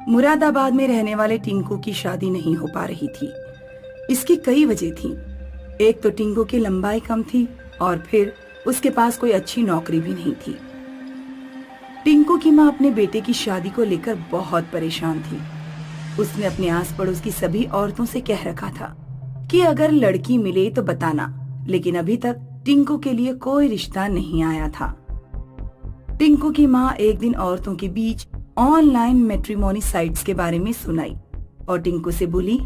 मुरादाबाद में रहने वाले टिंकू की शादी नहीं हो पा रही थी। इसकी कई वजह थी। एक तो टिंकू की लंबाई कम थी और फिर उसके पास कोई अच्छी नौकरी भी नहीं थी। टिंकू की माँ अपने बेटे की शादी को लेकर बहुत परेशान थी। उसने अपने आस पड़ोस की सभी औरतों से कह रखा था कि अगर लड़की मिले तो बताना, लेकिन अभी तक टिंकू के लिए कोई रिश्ता नहीं आया था। टिंकू की माँ एक दिन औरतों के बीच ऑनलाइन मैट्रिमोनी साइट्स के बारे में सुनाई और टिंकू से बोली,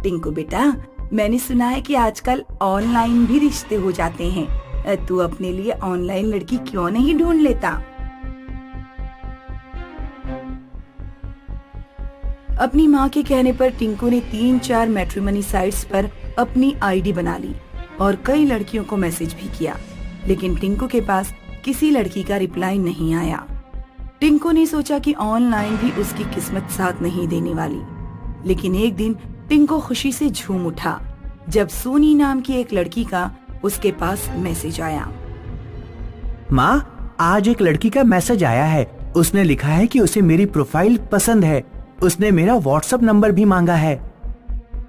टिंकू बेटा, मैंने सुना है कि आजकल ऑनलाइन भी रिश्ते हो जाते हैं। तू अपने लिए ऑनलाइन लड़की क्यों नहीं ढूंढ लेता? अपनी माँ के कहने पर टिंकू ने 3-4 मैट्रिमोनी साइट्स पर अपनी आईडी बना ली और कई लड़कियों को मैसेज भी किया, लेकिन टिंकू के पास किसी लड़की का रिप्लाई नहीं आया। टिंकू ने सोचा कि ऑनलाइन भी उसकी किस्मत साथ नहीं देने वाली, लेकिन एक दिन टिंकू खुशी से झूम उठा जब सोनी नाम की एक लड़की का उसके पास मैसेज आया। माँ, आज एक लड़की का मैसेज आया है। उसने लिखा है कि उसे मेरी प्रोफाइल पसंद है। उसने मेरा व्हाट्सएप नंबर भी मांगा है।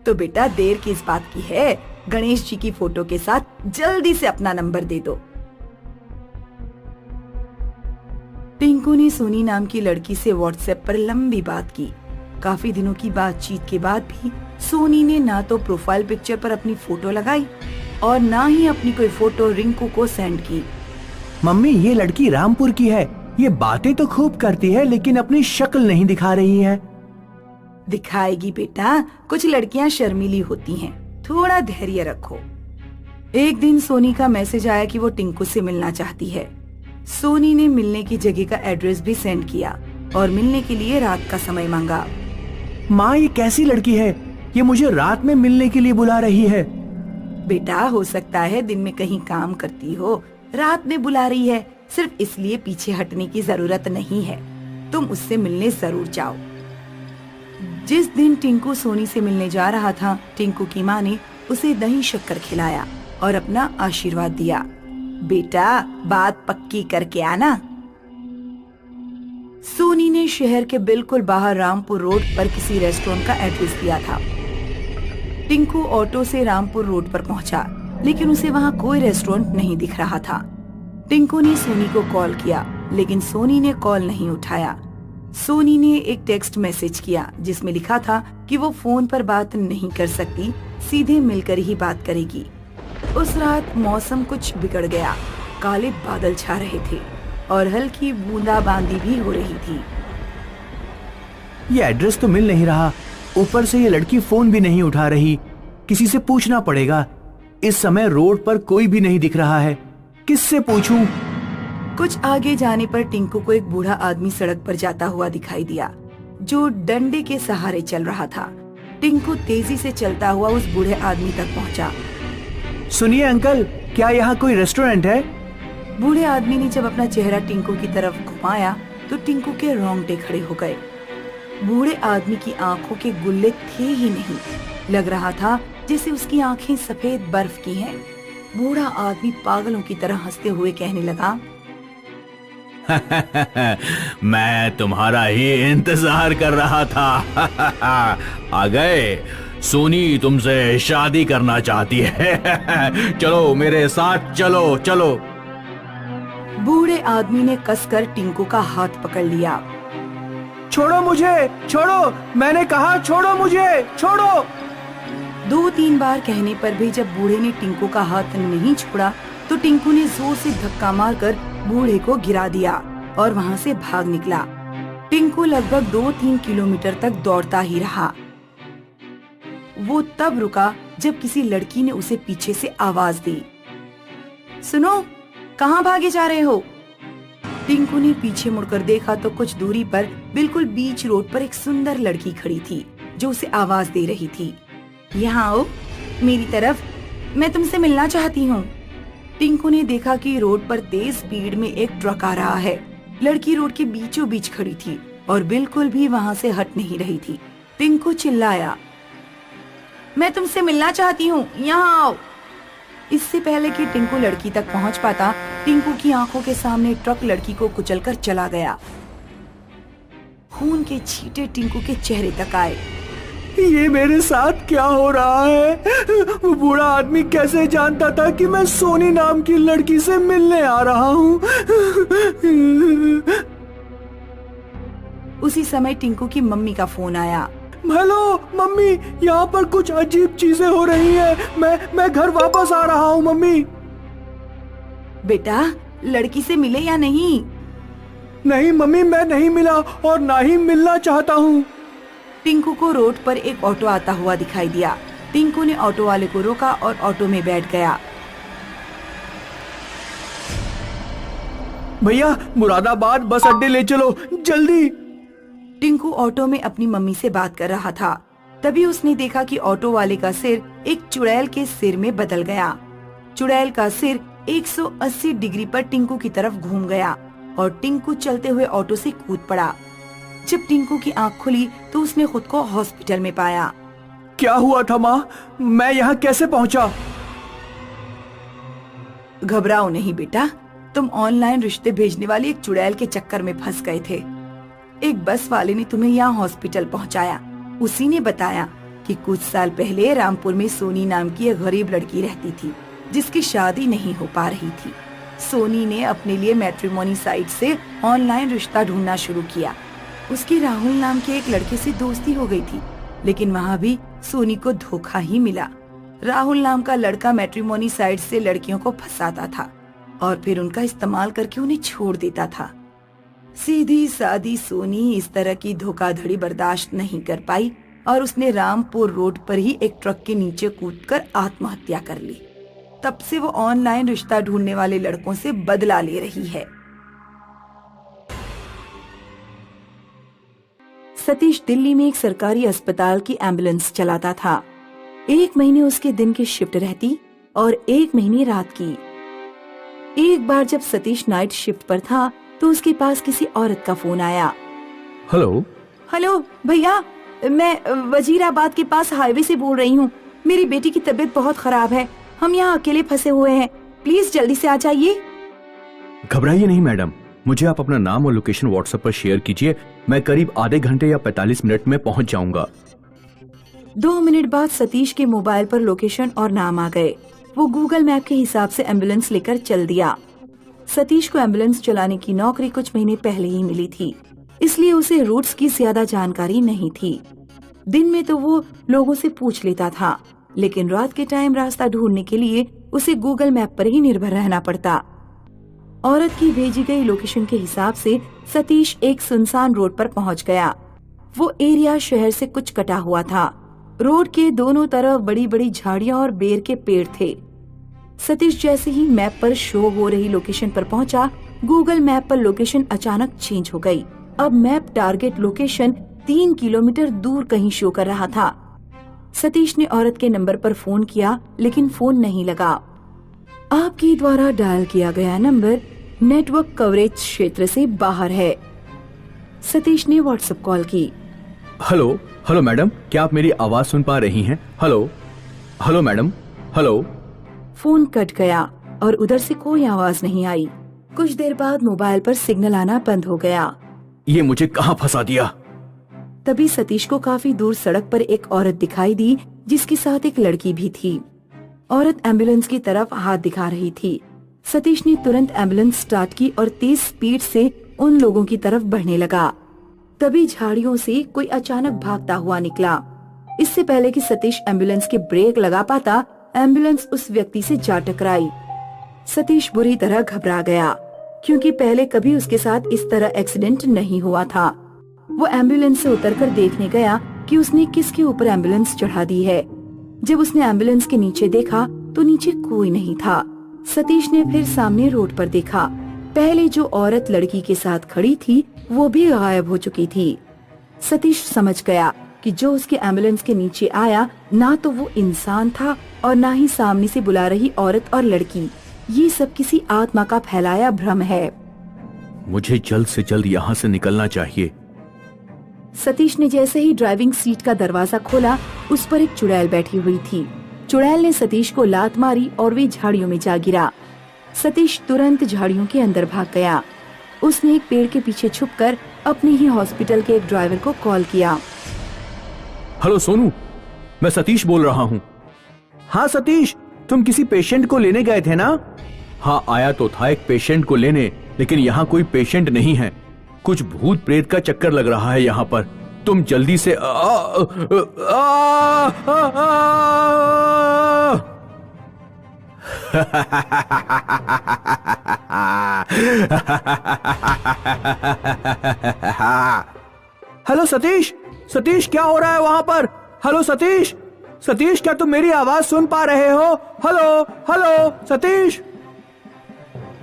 तो बेटा, देर किस बात की है? गणेश जी की फोटो के साथ जल्दी से अपना नंबर दे दो। टिंकू ने सोनी नाम की लड़की से व्हाट्सएप पर लंबी बात की। काफी दिनों की बातचीत के बाद भी सोनी ने ना तो प्रोफाइल पिक्चर पर अपनी फोटो लगाई और ना ही अपनी कोई फोटो रिंकू को सेंड की। मम्मी, ये लड़की रामपुर की है। ये बातें तो खूब करती है, लेकिन अपनी शक्ल नहीं दिखा रही है। दिखाएगी बेटा, कुछ लड़कियां शर्मीली होती हैं, थोड़ा धैर्य रखो। एक दिन सोनी का मैसेज आया कि वो टिंकू से मिलना चाहती है। सोनी ने मिलने की जगह का एड्रेस भी सेंड किया और मिलने के लिए रात का समय मांगा। माँ, ये कैसी लड़की है? ये मुझे रात में मिलने के लिए बुला रही है। बेटा, हो सकता है दिन में कहीं काम करती हो, रात में बुला रही है। सिर्फ इसलिए पीछे हटने की जरूरत नहीं है। तुम उससे मिलने जरूर जाओ। जिस दिन टिंकू सोनी से मिलने जा रहा था, टिंकू की माँ ने उसे दही शक्कर खिलाया और अपना आशीर्वाद दिया। बेटा, बात पक्की करके आना। सोनी ने शहर के बिल्कुल बाहर रामपुर रोड पर किसी रेस्टोरेंट का एड्रेस दिया था। टिंकू ऑटो से रामपुर रोड पर पहुंचा, लेकिन उसे वहां कोई रेस्टोरेंट नहीं दिख रहा था। टिंकू ने सोनी को कॉल किया, लेकिन सोनी ने कॉल नहीं उठाया। सोनी ने एक टेक्स्ट मैसेज किया जिसमें लिखा था कि वो फोन पर बात नहीं कर सकती, सीधे मिलकर ही बात करेगी। उस रात मौसम कुछ बिगड़ गया। काले बादल छा रहे थे और हल्की बूंदाबांदी भी हो रही थी। ये एड्रेस तो मिल नहीं रहा, ऊपर से ये लड़की फोन भी नहीं उठा रही। किसी से पूछना पड़ेगा। इस समय रोड पर कोई भी नहीं दिख रहा है। किससे पूछूं? कुछ आगे जाने पर टिंकू को एक बूढ़ा आदमी सड़क पर जाता हुआ दिखाई दिया, जो डंडे के सहारे चल रहा था। टिंकू तेजी से चलता हुआ उस बूढ़े आदमी तक पहुंचा। सुनिए अंकल, क्या यहाँ कोई रेस्टोरेंट है? बूढ़े आदमी ने जब अपना चेहरा टिंकू की तरफ घुमाया तो टिंकू के रोंगटे खड़े हो गए। बूढ़े आदमी की आंखों के गुल्ले थे ही नहीं। लग रहा था जैसे उसकी आंखें सफेद बर्फ की हैं। बूढ़ा आदमी पागलों की तरह हंसते हुए कहने लगा, मैं तुम्हारा ही इंतजार कर रहा था। आ गए। सोनी तुमसे शादी करना चाहती है। चलो मेरे साथ, चलो चलो। बूढ़े आदमी ने कसकर टिंकू का हाथ पकड़ लिया। छोड़ो मुझे, छोड़ो, मैंने कहा छोड़ो मुझे, छोड़ो। 2-3 बार कहने पर भी जब बूढ़े ने टिंकू का हाथ नहीं छोड़ा तो टिंकू ने जोर से धक्का मारकर बूढ़े को गिरा दिया और वहाँ से भाग निकला। टिंकू लगभग 2-3 किलोमीटर तक दौड़ता ही रहा। वो तब रुका जब किसी लड़की ने उसे पीछे से आवाज दी, सुनो, कहाँ भागे जा रहे हो? टिंकू ने पीछे मुड़कर देखा तो कुछ दूरी पर बिल्कुल बीच रोड पर एक सुंदर लड़की खड़ी थी जो उसे आवाज दे रही थी, यहाँ आओ मेरी तरफ, मैं तुमसे मिलना चाहती हूँ। टिंकू ने देखा कि रोड पर तेज स्पीड में एक ट्रक आ रहा है। लड़की रोड के बीचों बीच खड़ी थी और बिल्कुल भी वहाँ से हट नहीं रही थी। टिंकू चिल्लाया, मैं तुमसे मिलना चाहती हूँ, यहाँ आओ। इससे पहले कि टिंकू लड़की तक पहुँच पाता, टिंकू की आंखों के सामने ट्रक लड़की को कुचलकर चला गया। खून के छींटे टिंकू के चेहरे तक आए। ये मेरे साथ क्या हो रहा है? वो बूढ़ा आदमी कैसे जानता था कि मैं सोनी नाम की लड़की से मिलने आ रहा हूँ? उसी समय टिंकू की मम्मी का फोन आया। हेलो मम्मी, यहाँ पर कुछ अजीब चीजें हो रही हैं। मैं घर वापस आ रहा हूँ मम्मी। बेटा, लड़की से मिले या नहीं? नहीं मम्मी, मैं नहीं मिला और ना ही मिलना चाहता हूँ। टिंकू को रोड पर एक ऑटो आता हुआ दिखाई दिया। टिंकू ने ऑटो वाले को रोका और ऑटो में बैठ गया। भैया, मुरादाबाद बस अड्डे ले चलो जल्दी। टिंकू ऑटो में अपनी मम्मी से बात कर रहा था। तभी उसने देखा कि ऑटो वाले का सिर एक चुड़ैल के सिर में बदल गया। चुड़ैल का सिर 180 डिग्री पर टिंकू की तरफ घूम गया और टिंकू चलते हुए ऑटो से कूद पड़ा। जब टिंकू की आंख खुली तो उसने खुद को हॉस्पिटल में पाया। क्या हुआ था माँ? मैं यहाँ कैसे पहुँचा? घबराओ नहीं बेटा, तुम ऑनलाइन रिश्ते भेजने वाली एक चुड़ैल के चक्कर में फंस गए थे। एक बस वाले ने तुम्हें यहाँ हॉस्पिटल पहुँचाया। उसी ने बताया कि कुछ साल पहले रामपुर में सोनी नाम की एक गरीब लड़की रहती थी जिसकी शादी नहीं हो पा रही थी। सोनी ने अपने लिए मैट्रिमोनी साइट से ऑनलाइन रिश्ता ढूंढना शुरू किया। उसकी राहुल नाम के एक लड़के से दोस्ती हो गई थी, लेकिन वहाँ भी सोनी को धोखा ही मिला। राहुल नाम का लड़का मैट्रिमोनी साइट से लड़कियों को फंसाता था और फिर उनका इस्तेमाल करके उन्हें छोड़ देता था। सीधी सादी सोनी इस तरह की धोखाधड़ी बर्दाश्त नहीं कर पाई और उसने रामपुर रोड पर ही एक ट्रक के नीचे कूदकर आत्महत्या कर ली। तब से वो ऑनलाइन रिश्ता ढूंढने वाले लड़कों से बदला ले रही है। सतीश दिल्ली में एक सरकारी अस्पताल की एम्बुलेंस चलाता था। 1 महीने उसके दिन की शिफ्ट रहती और 1 महीने रात की। एक बार जब सतीश नाइट शिफ्ट पर था तो उसके पास किसी औरत का फोन आया। हेलो भैया, मैं वजीराबाद के पास हाईवे से बोल रही हूँ। मेरी बेटी की तबीयत बहुत खराब है। हम यहाँ अकेले फंसे हुए हैं। प्लीज जल्दी से आ जाइए। घबराइए नहीं मैडम, मुझे आप अपना नाम और लोकेशन व्हाट्सएप पर शेयर कीजिए। मैं करीब आधे घंटे या 45 मिनट में पहुंच जाऊंगा। 2 मिनट बाद सतीश के मोबाइल पर लोकेशन और नाम आ गए। वो गूगल मैप के हिसाब से एम्बुलेंस लेकर चल दिया। सतीश को एम्बुलेंस चलाने की नौकरी कुछ महीने पहले ही मिली थी, इसलिए उसे रूट्स की ज्यादा जानकारी नहीं थी। दिन में तो वो लोगों से पूछ लेता था, लेकिन रात के टाइम रास्ता ढूंढने के लिए उसे गूगल मैप पर ही निर्भर रहना पड़ता। औरत की भेजी गई लोकेशन के हिसाब से सतीश एक सुनसान रोड पर पहुंच गया। वो एरिया शहर से कुछ कटा हुआ था। रोड के दोनों तरफ बड़ी बड़ी झाड़ियां और बेर के पेड़ थे। सतीश जैसे ही मैप पर शो हो रही लोकेशन पर पहुंचा, गूगल मैप पर लोकेशन अचानक चेंज हो गई। अब मैप टारगेट लोकेशन 3 किलोमीटर दूर कहीं शो कर रहा था। सतीश ने औरत के नंबर पर फोन किया, लेकिन फोन नहीं लगा। आपके द्वारा डायल किया गया नंबर नेटवर्क कवरेज क्षेत्र से बाहर है। सतीश ने व्हाट्सएप कॉल की। हेलो मैडम, क्या आप मेरी आवाज सुन पा रही हैं? Hello madam, hello. Phone cut गया और उधर से कोई आवाज नहीं आई। कुछ देर बाद मोबाइल पर सिग्नल आना बंद हो गया। ये मुझे कहाँ फंसा दिया? तभी सतीश को काफी दूर सड़क पर एक औरत दिखाई दी, जिसके साथ एक लड़की भी थी। औरत एम्बुलेंस की तरफ हाथ दिखा रही थी। सतीश ने तुरंत एम्बुलेंस स्टार्ट की और तेज स्पीड से उन लोगों की तरफ बढ़ने लगा। तभी झाड़ियों से कोई अचानक भागता हुआ निकला। इससे पहले कि सतीश एम्बुलेंस के ब्रेक लगा पाता, एम्बुलेंस उस व्यक्ति से जा टकराई। सतीश बुरी तरह घबरा गया, क्योंकि पहले कभी उसके साथ इस तरह एक्सीडेंट नहीं हुआ था। वो एम्बुलेंस से उतरकर देखने गया कि उसने किसके ऊपर एम्बुलेंस चढ़ा दी है। जब उसने एम्बुलेंस के नीचे देखा तो नीचे कोई नहीं था। सतीश ने फिर सामने रोड पर देखा। पहले जो औरत लड़की के साथ खड़ी थी वो भी गायब हो चुकी थी। सतीश समझ गया कि जो उसके एम्बुलेंस के नीचे आया ना तो वो इंसान था और ना ही सामने से बुला रही औरत और लड़की। ये सब किसी आत्मा का फैलाया भ्रम है। मुझे जल्द से जल्द यहाँ से निकलना चाहिए। सतीश ने जैसे ही ड्राइविंग सीट का दरवाजा खोला, उस पर एक चुड़ैल बैठी हुई थी। चुड़ैल ने सतीश को लात मारी और वे झाड़ियों में जा गिरा। सतीश तुरंत झाड़ियों के अंदर भाग गया। उसने एक पेड़ के पीछे छुपकर अपने ही हॉस्पिटल के एक ड्राइवर को कॉल किया। हेलो सोनू, मैं सतीश बोल रहा हूँ। हाँ सतीश, तुम किसी पेशेंट को लेने गए थे ना? हाँ, आया तो था एक पेशेंट को लेने, लेकिन यहाँ कोई पेशेंट नहीं है। कुछ भूत प्रेत का चक्कर लग रहा है यहाँ पर। तुम जल्दी से हेलो सतीश, सतीश क्या हो रहा है वहां पर? हेलो सतीश, सतीश क्या तुम मेरी आवाज सुन पा रहे हो? Hello hello Satish.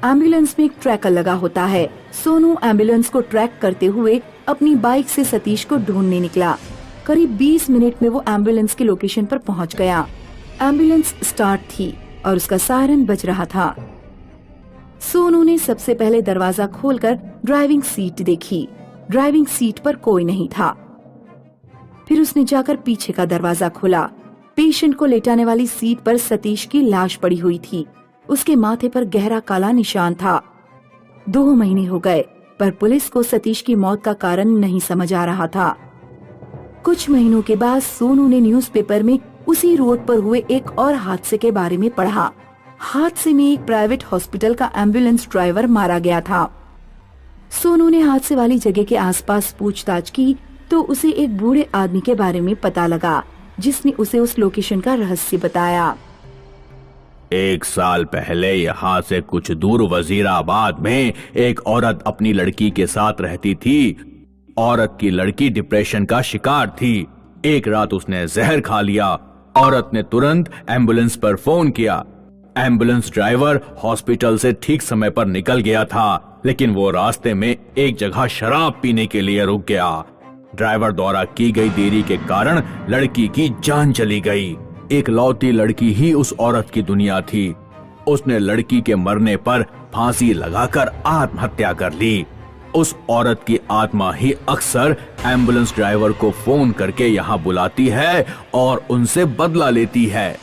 एम्बुलेंस में एक ट्रैकर लगा होता है। सोनू एम्बुलेंस को ट्रैक करते हुए अपनी बाइक से सतीश को ढूंढने निकला। करीब 20 मिनट में वो एम्बुलेंस की लोकेशन पर पहुंच गया। एम्बुलेंस स्टार्ट थी और उसका सायरन बज रहा था। सोनू ने सबसे पहले दरवाजा खोलकर ड्राइविंग सीट देखी। ड्राइविंग सीट पर कोई नहीं था। फिर उसने जाकर पीछे का दरवाजा खोला। पेशेंट को लेटाने वाली सीट पर सतीश की लाश पड़ी हुई थी। उसके माथे पर गहरा काला निशान था। 2 महीने हो गए, पर पुलिस को सतीश की मौत का कारण नहीं समझ आ रहा था। कुछ महीनों के बाद सोनू ने न्यूज़पेपर में उसी रोड पर हुए एक और हादसे के बारे में पढ़ा। हादसे में एक प्राइवेट हॉस्पिटल का एम्बुलेंस ड्राइवर मारा गया था। सोनू ने हादसे वाली जगह के आसपास पूछताछ की तो उसे एक बूढ़े आदमी के बारे में पता लगा, जिसने उसे उस लोकेशन का रहस्य बताया। 1 साल पहले यहाँ से कुछ दूर वजीराबाद में एक औरत अपनी लड़की के साथ रहती थी। औरत की लड़की डिप्रेशन का शिकार थी। एक रात उसने जहर खा लिया। औरत ने तुरंत एम्बुलेंस पर फोन किया। एम्बुलेंस ड्राइवर हॉस्पिटल से ठीक समय पर निकल गया था, लेकिन वो रास्ते में एक जगह शराब पीने के लिए रुक गया। ड्राइवर द्वारा की गई देरी के कारण लड़की की जान चली गई। एक लौती लड़की ही उस औरत की दुनिया थी। उसने लड़की के मरने पर फांसी लगाकर आत्महत्या कर ली। उस औरत की आत्मा ही अक्सर एम्बुलेंस ड्राइवर को फोन करके यहाँ बुलाती है और उनसे बदला लेती है।